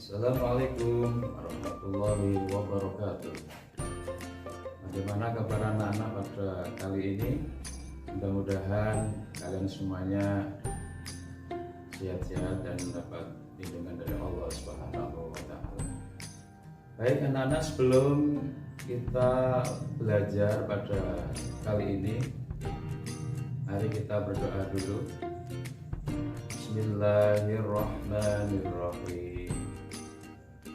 Assalamualaikum warahmatullahi wabarakatuh. Bagaimana kabar anak-anak pada kali ini? Mudah-mudahan kalian semuanya sehat-sehat dan mendapat lindungan dari Allah Subhanahu wa Ta'ala. Baik anak-anak, sebelum kita belajar pada kali ini, mari kita berdoa dulu. Bismillahirrahmanirrahim.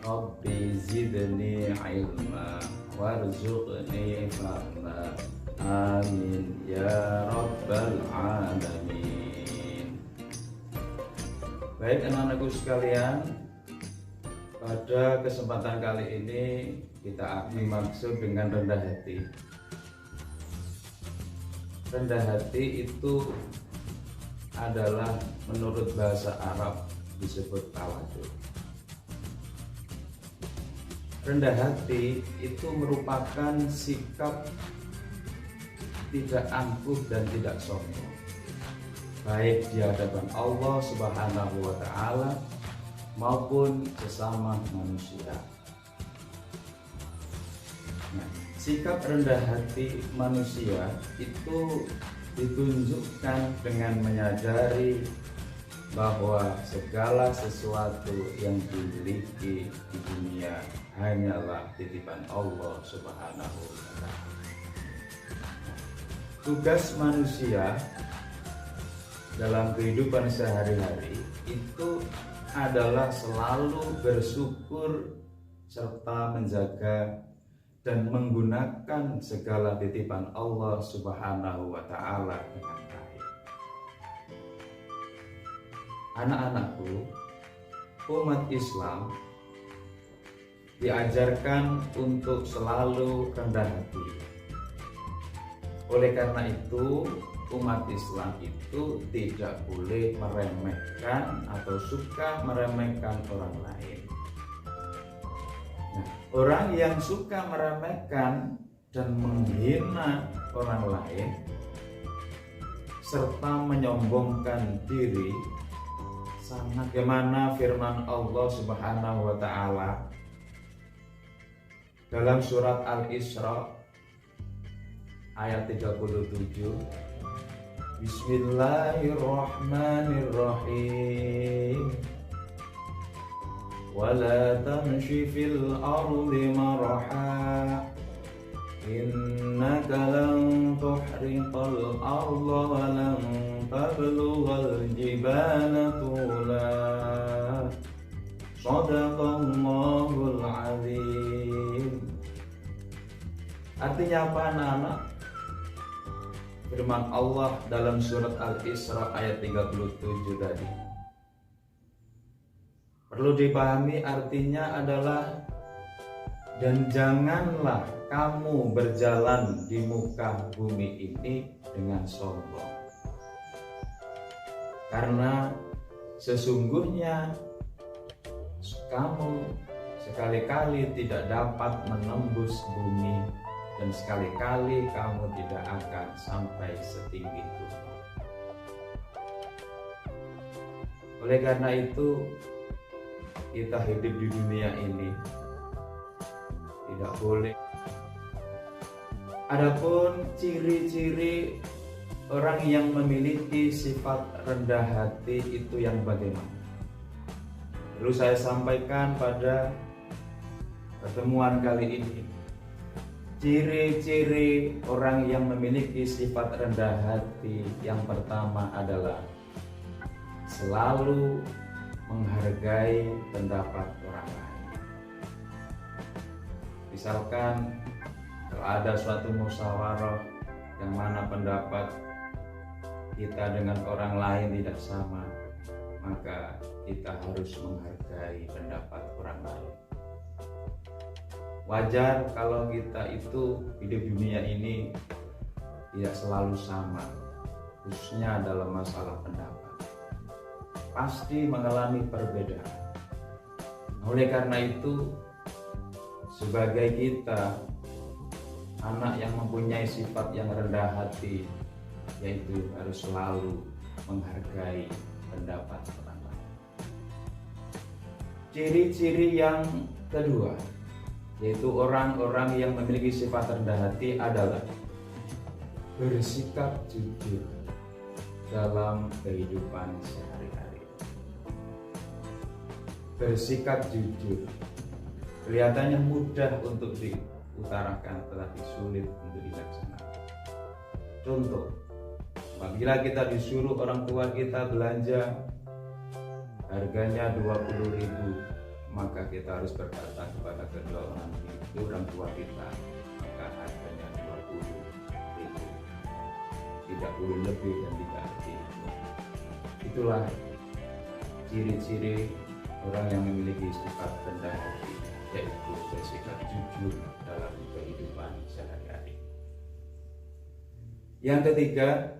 Rabbi zidni ilma warzuqni fahma. Amin ya rabbal alamin. Baik anak-anakku sekalian, pada kesempatan kali ini kita maksud dengan rendah hati. Rendah hati itu adalah menurut bahasa Arab disebut tawadhu. Rendah hati itu merupakan sikap tidak angkuh dan tidak sombong, baik di hadapan Allah Subhanahu wa Ta'ala maupun sesama manusia. Nah, sikap rendah hati manusia itu ditunjukkan dengan menyadari bahwa segala sesuatu yang dimiliki di dunia hanyalah titipan Allah Subhanahu wa Ta'ala. Tugas manusia dalam kehidupan sehari-hari itu adalah selalu bersyukur serta menjaga dan menggunakan segala titipan Allah Subhanahu wa Ta'ala dengan baik. Anak-anakku, umat Islam diajarkan untuk selalu rendah hati. Oleh karena itu, umat Islam itu tidak boleh meremehkan atau suka meremehkan orang lain. Nah, orang yang suka meremehkan dan menghina orang lain serta menyombongkan diri, sangat bagaimana firman Allah Subhanahu wa Ta'ala dalam surat Al-Isra ayat 37. Bismillahirrahmanirrahim. Wala tamshi fil ardi maraha innaka lan tuhriqal arda wa lan tablughal jibala tula. Shadaqallahul azim. Artinya apa anak-anak? Firman Allah dalam surat Al-Isra ayat 37 tadi. Perlu dipahami, artinya adalah dan janganlah kamu berjalan di muka bumi ini dengan sombong, karena sesungguhnya kamu sekali-kali tidak dapat menembus bumi dan sekali-kali kamu tidak akan sampai setinggi itu. Oleh karena itu, kita hidup di dunia ini tidak boleh. Adapun ciri-ciri orang yang memiliki sifat rendah hati itu yang bagaimana? Perlu saya sampaikan pada pertemuan kali ini. Ciri-ciri orang yang memiliki sifat rendah hati yang pertama adalah selalu menghargai pendapat orang lain. Misalkan kalau ada suatu musyawarah yang mana pendapat kita dengan orang lain tidak sama, maka kita harus menghargai pendapat orang lain. Wajar kalau kita itu hidup dunia ini tidak selalu sama, khususnya dalam masalah pendapat. Pasti mengalami perbedaan. Oleh karena itu, sebagai kita anak yang mempunyai sifat yang rendah hati, yaitu harus selalu menghargai pendapat orang lain. Ciri-ciri yang kedua, yaitu orang-orang yang memiliki sifat rendah hati adalah bersikap jujur dalam kehidupan sehari-hari. Bersikap jujur kelihatannya mudah untuk diutarakan, tetapi sulit untuk dilaksanakan. Contoh, apabila kita disuruh orang tua kita belanja harganya 20.000, maka kita harus berkata kepada kedua orang tua kita, maka harganya 20.000, tidak boleh lebih dan tidak lebih. Itulah ciri-ciri orang yang memiliki sifat rendah hati, yaitu bersikap jujur dalam kehidupan sehari-hari. Yang ketiga,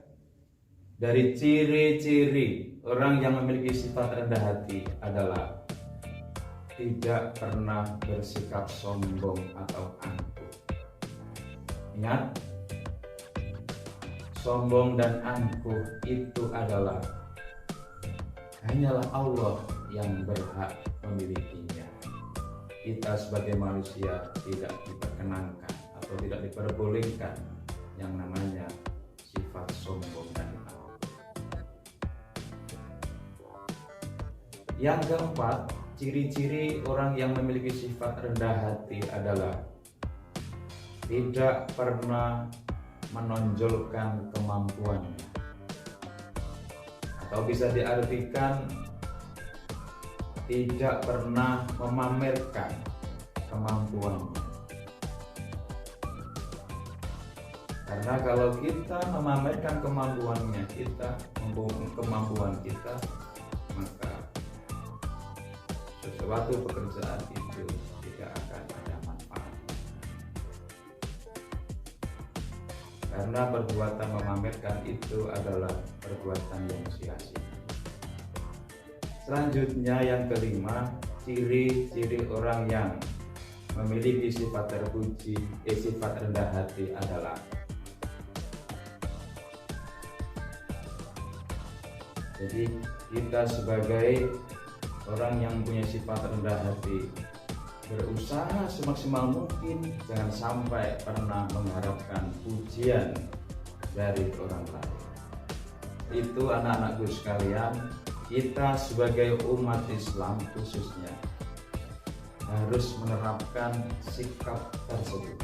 dari ciri-ciri orang yang memiliki sifat rendah hati adalah tidak pernah bersikap sombong atau angkuh. Ingat, sombong dan angkuh itu adalah hanyalah Allah yang berhak memilikinya. Kita sebagai manusia tidak diperkenankan atau tidak diperbolehkan yang namanya sifat sombong dan angkuh. Yang keempat, ciri-ciri orang yang memiliki sifat rendah hati adalah tidak pernah menonjolkan kemampuannya, atau bisa diartikan tidak pernah memamerkan kemampuannya. Karena kalau kita memamerkan kemampuan kita, maka sesuatu pekerjaan itu tidak akan ada manfaat. Karena perbuatan memamerkan itu adalah perbuatan yang sia-sia. Selanjutnya yang kelima, ciri-ciri orang yang memiliki sifat sifat rendah hati adalah jadi kita sebagai orang yang punya sifat rendah hati berusaha semaksimal mungkin jangan sampai pernah mengharapkan pujian dari orang lain. Itu anak-anakku sekalian, kita sebagai umat Islam khususnya harus menerapkan sikap tersebut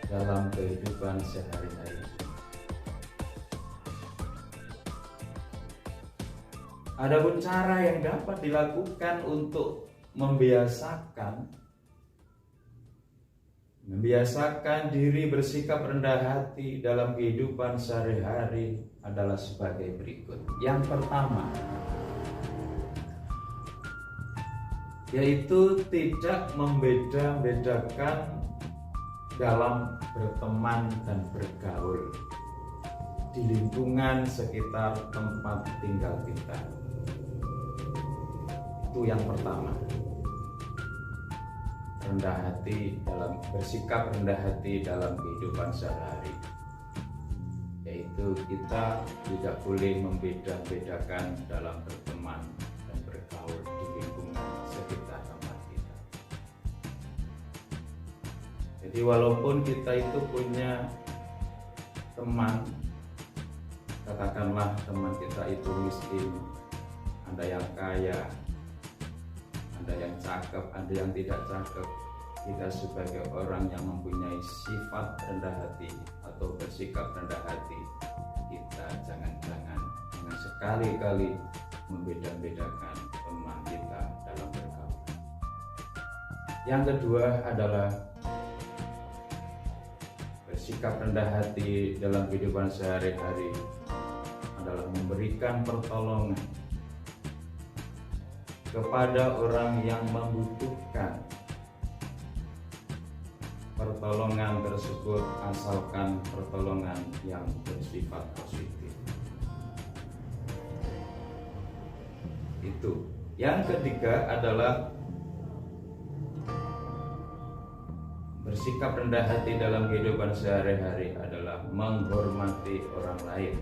dalam kehidupan sehari-hari. Adapun cara yang dapat dilakukan untuk membiasakan diri bersikap rendah hati dalam kehidupan sehari-hari adalah sebagai berikut. Yang pertama, yaitu tidak membeda-bedakan dalam berteman dan bergaul di lingkungan sekitar tempat tinggal kita. Itu yang pertama, bersikap rendah hati dalam kehidupan sehari-hari, yaitu kita tidak boleh membeda-bedakan dalam berteman dan bergaul di lingkungan sekitar tempat kita. Jadi walaupun kita itu punya teman, katakanlah teman kita itu miskin, ada yang kaya, ada yang cakep, ada yang tidak cakep, kita sebagai orang yang mempunyai sifat rendah hati atau bersikap rendah hati, kita jangan sekali-kali membeda-bedakan teman kita dalam bergaul. Yang kedua adalah bersikap rendah hati dalam kehidupan sehari-hari adalah memberikan pertolongan kepada orang yang membutuhkan. Pertolongan tersebut asalkan pertolongan yang bersifat positif. Itu. Yang ketiga adalah bersikap rendah hati dalam kehidupan sehari-hari adalah menghormati orang lain.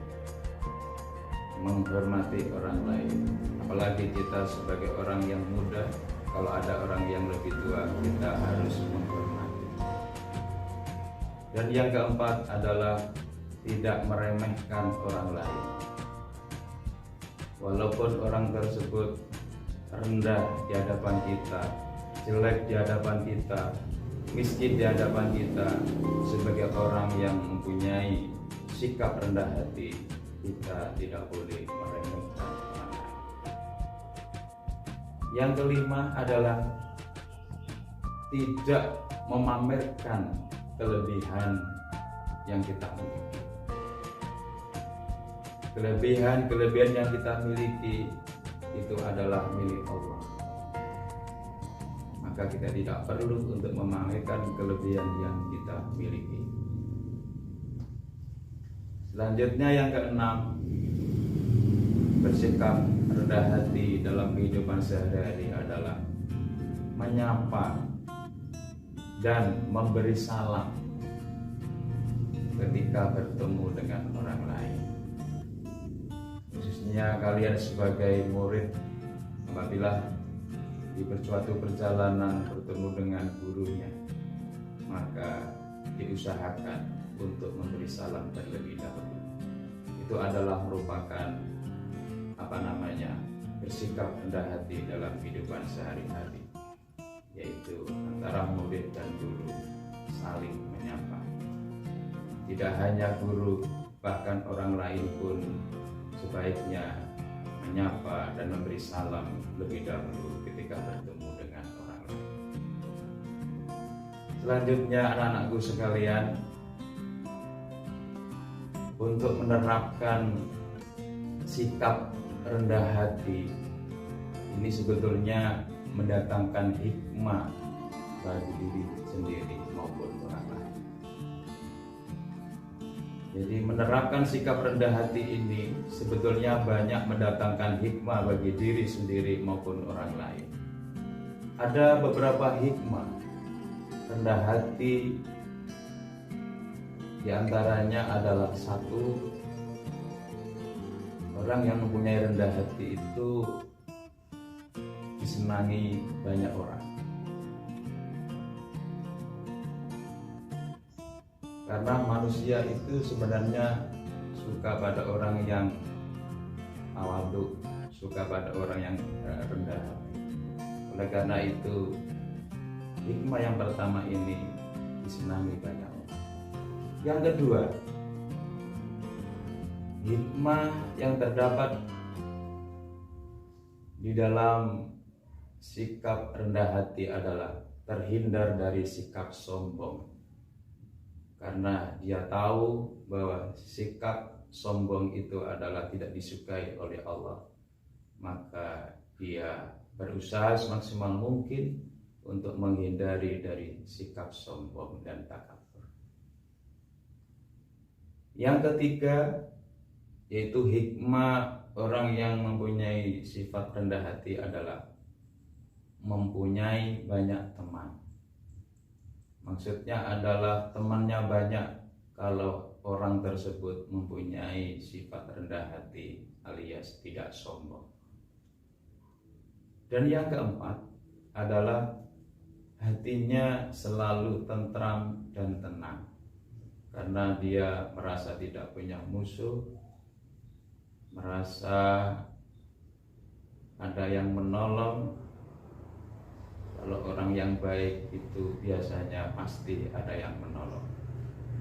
menghormati orang lain. Apalagi kita sebagai orang yang muda, kalau ada orang yang lebih tua, kita harus menghormati. Dan yang keempat adalah tidak meremehkan orang lain. Walaupun orang tersebut rendah di hadapan kita, jelek di hadapan kita, miskin di hadapan kita, sebagai orang yang mempunyai sikap rendah hati, kita tidak boleh meremehkan orang lain. Yang kelima adalah tidak memamerkan kelebihan yang kita miliki. Kelebihan yang kita miliki itu adalah milik Allah. Maka kita tidak perlu untuk memamerkan kelebihan yang kita miliki. Selanjutnya yang keenam, bersikap rendah hati dalam kehidupan sehari-hari adalah menyapa dan memberi salam ketika bertemu dengan orang lain. Khususnya kalian sebagai murid, apabila di suatu perjalanan bertemu dengan gurunya, maka diusahakan untuk memberi salam terlebih dahulu. Itu adalah merupakan bersikap rendah hati dalam kehidupan sehari-hari, yaitu antara murid dan guru saling menyapa. Tidak hanya guru, bahkan orang lain pun sebaiknya menyapa dan memberi salam lebih dahulu ketika bertemu dengan orang lain. Selanjutnya, anak-anakku sekalian, untuk menerapkan sikap rendah hati ini sebetulnya mendatangkan hikmah bagi diri sendiri maupun orang lain. Jadi menerapkan sikap rendah hati ini sebetulnya banyak mendatangkan hikmah bagi diri sendiri maupun orang lain. Ada beberapa hikmah rendah hati, di antaranya adalah satu, orang yang mempunyai rendah hati itu disenangi banyak orang. Karena manusia itu sebenarnya suka pada orang yang tawadhu, suka pada orang yang rendah hati. Oleh karena itu, hikmah yang pertama ini disenangi banyak orang. Yang kedua, hikmah yang terdapat di dalam sikap rendah hati adalah terhindar dari sikap sombong. Karena dia tahu bahwa sikap sombong itu adalah tidak disukai oleh Allah, maka dia berusaha semaksimal mungkin untuk menghindari dari sikap sombong dan takabur. Yang ketiga, yaitu hikmah orang yang mempunyai sifat rendah hati adalah mempunyai banyak teman. Maksudnya adalah temannya banyak kalau orang tersebut mempunyai sifat rendah hati alias tidak sombong. Dan yang keempat adalah hatinya selalu tentram dan tenang, karena dia merasa tidak punya musuh, merasa ada yang menolong. Kalau orang yang baik itu biasanya pasti ada yang menolong.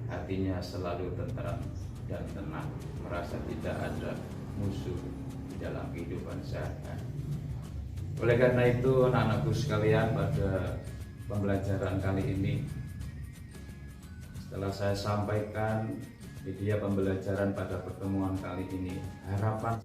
Hatinya selalu tentram dan tenang, merasa tidak ada musuh di dalam kehidupan sehari-hari. Oleh karena itu, anak-anakku sekalian, pada pembelajaran kali ini, setelah saya sampaikan media pembelajaran pada pertemuan kali ini, harapan